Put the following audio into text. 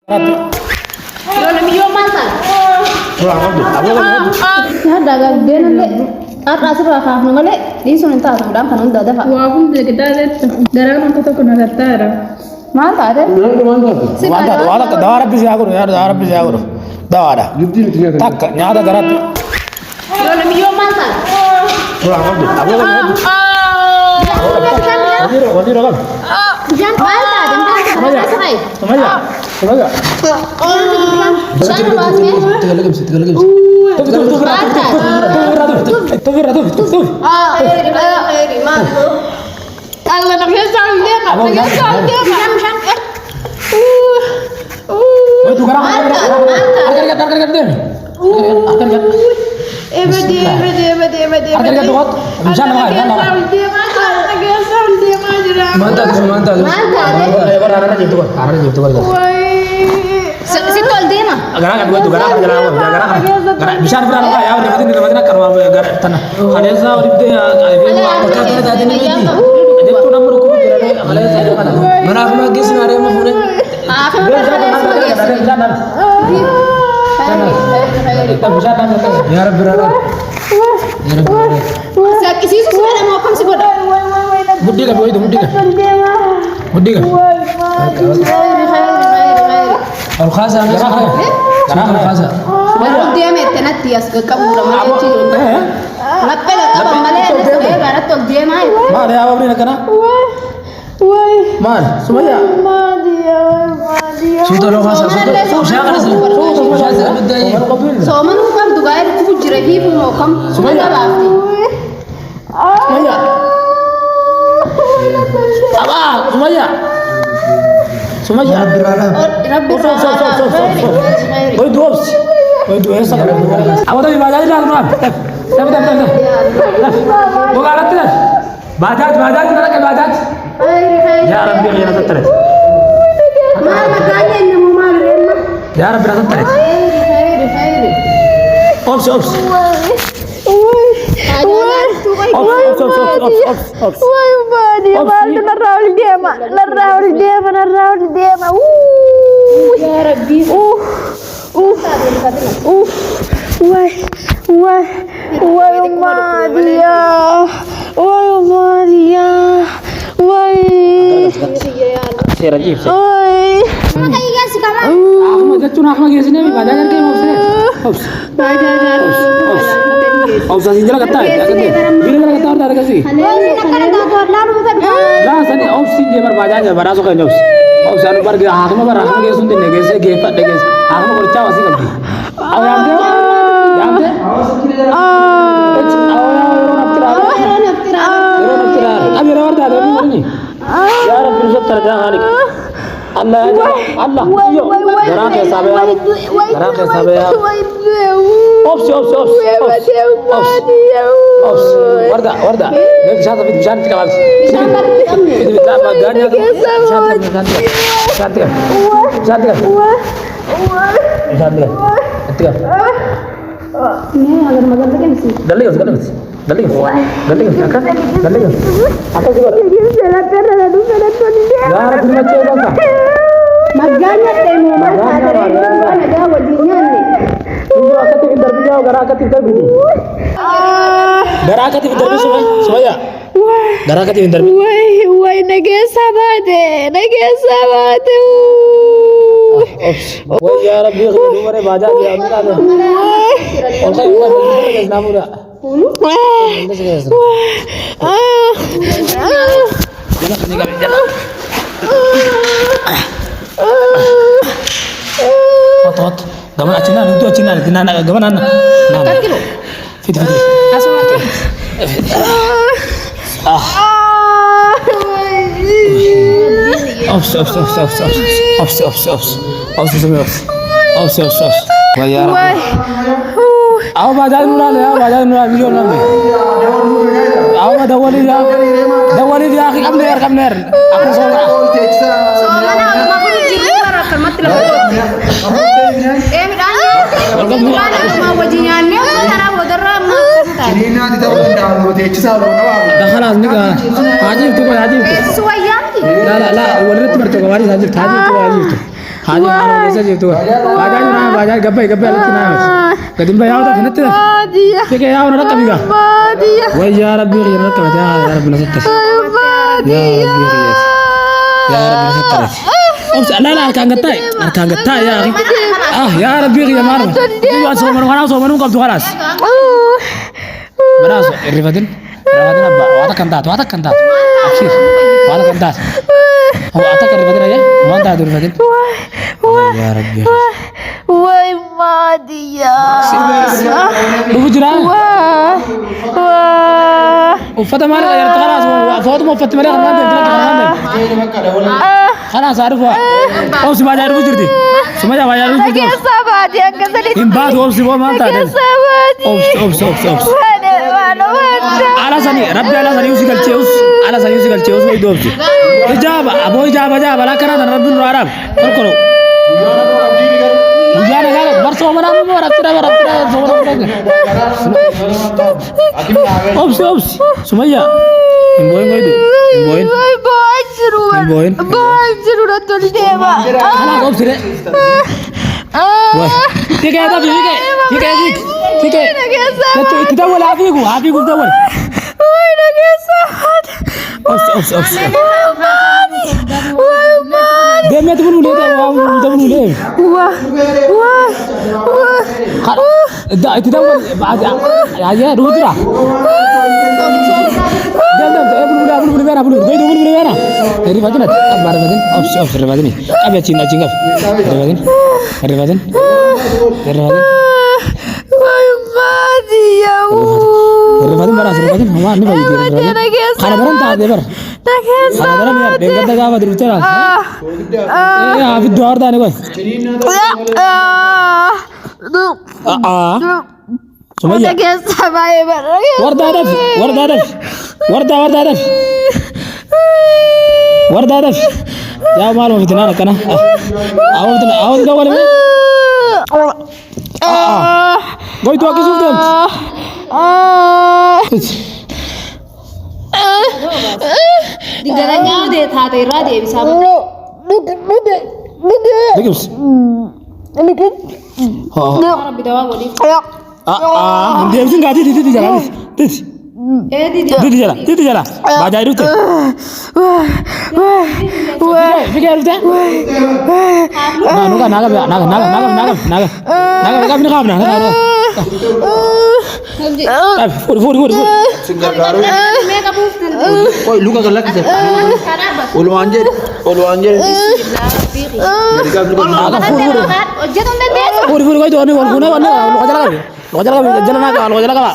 Daga benen de atas rafa ngale di sunan ta sudan kanun da dafa wa kun de kidale darana to ko na tara ma ta de wala ka dawara bi jagoro yaar dawara bi jagoro dawara tak nyaada garat dole mi yo man ta wali rogal jan mal ta dan sai samaya shan wasme Allah nak kesal dia nak kesal dia jam Sitol dia mah. Gara-gara gue tuh gara-gara bisa berapa ya udah mati di mana karena gara tanah. Ada saya udah dia ada tadi nih. Ada tuh nomor hukum ada saya mana. Mana aku lagi senare mau phone. Kita bisa tanya ya Rabbi Rahman. Ya Rabbi Rahman. Sakit sih sudah mau apa sih bodoh. Budi kan itu budi kan. Budi kan. Al khasa ana saha. Al khasa. Baru dia metenat dia sekam ramai cium. Lapel apa male saya barat tuh dia mai. Ma ada apa beri nakana? Man, semuanya. Sudah lo khasa. So man kan tu gair tu jirahi pun kam. Semuanya bafti. Semuanya. Apa? Semuanya. Semuanya. Rabbi Oi dois. Oi dois essa. Agora tá me bajaj lá, mano. Tá. Vou galat lah. Bajaj mana ke bajaj? Ya Rabbi ya Rabbi. Ya Rabbi Rabbi. Ops. Ops sinjala kata ya kan dia. Bila kata orang ada kasih. Lah sani ops sinje bar bajaja baraso kan ops. Ops anu bar ge hakma bar hakma ge sunde ne ge se ge pat de ge. Hakma ko chawa sih kalti. Aw yang dia. Abi rawar da da ni. Ya Rabbi sattar da halik. Allah yo garan ke sabe ya ops warda ne bisa tidak habis bisa baganya ini agar magar lagi sih. Dalih akan apa sih Gara cuma coba Maganya temu masa ada wadinya nih. Tunggu akati interview jauh gara akati interview. Gara akati interview semua. Gara akati interview. Wai nagesa bade. Wah ya Rabbi khidmu mare baja dia amna deh. Oke kita bagi namu dah. Tot. Gaman acina itu acina tina gaman ana. Fit. Langsung mati. Aku baca nural video nanti. Aku dawali dia kam ner. Aku soalnya aku jadi para mati lah. Mau wajinya cara bodara Dakhala nika haji itu. Suayam. La walit bertu kawari haji itu. Haji mana desa jitu. Bajaj gabai alati na. Kadin bayaw ta kanat. Madiya. Kike yaw na kami ga. Madiya. Wa ya rabbi ya na kami ya rabbi na satta. Ya rabbi ya rabbi na satta. Ops la kan gatai ya. Ah ya rabbi ya mar. Iwa so manu kam tu khalas. Beras Rifadin abba wata kantat abshir wata kantat هو أعتقد رفدنا يا ما أنت هذا رفدنا يا ربي Wai Madiya. بوجرا Wah. وفتح مالك يا خلاص فوت ما فتح مالك خلاص عارفه أو سمع جارو بوجردي سمع جارو بوجردي Nagesa Madiya kasali. إن بعد أو سمع ما أنت هذا Nagesa Madiya. أوبس Mana. على سني ربي على سني يوسف الشيوس على سني يوسف الشيوس ما يدوبش إجابة أبو إجابة لا كنا ربي العرب كركرو وجانا قال برسو منا مو ربنا أوبس سمية إمبوين قيدو إمبوين إمبوين Bajruan tadi dewa. أنا أوبس ده واه تيجي هذا تيجي kita wala afigu tawal Wai Nagesa. أوبس Wai Madiya. ده ما تقولوا ليه تقولوا ليه Wah. ده تدور بعد يا رودرا ده بلو بينا هري فاتنا أبار فاتن أوبس رفاتني أبي أتشين رفاتن Wai Madiya. رفاتن براس رفاتن هوا أني بايدي رفاتن خانا بران تاد بر Nagesa. خانا بران يار بينك ده كافة دريتنا إيه في الدوار ده نقول سمية Nagesa bae bar. ورد هدف يا مالو فتنا كنا أول ده ولا قوي تو أكيد سوتم Di garanya de tha de ra de bisa. دقيقة ها Rabbi dawa bodi. dia mesti nggak di jalan Eh di jalan baca itu tuh fikir itu naga ini kapan fur Me ka buftan. Oi, luka galak sir. Ulu anjir. Jadi kau luka. naga fur Jadon de des. kau itu ane lo jalan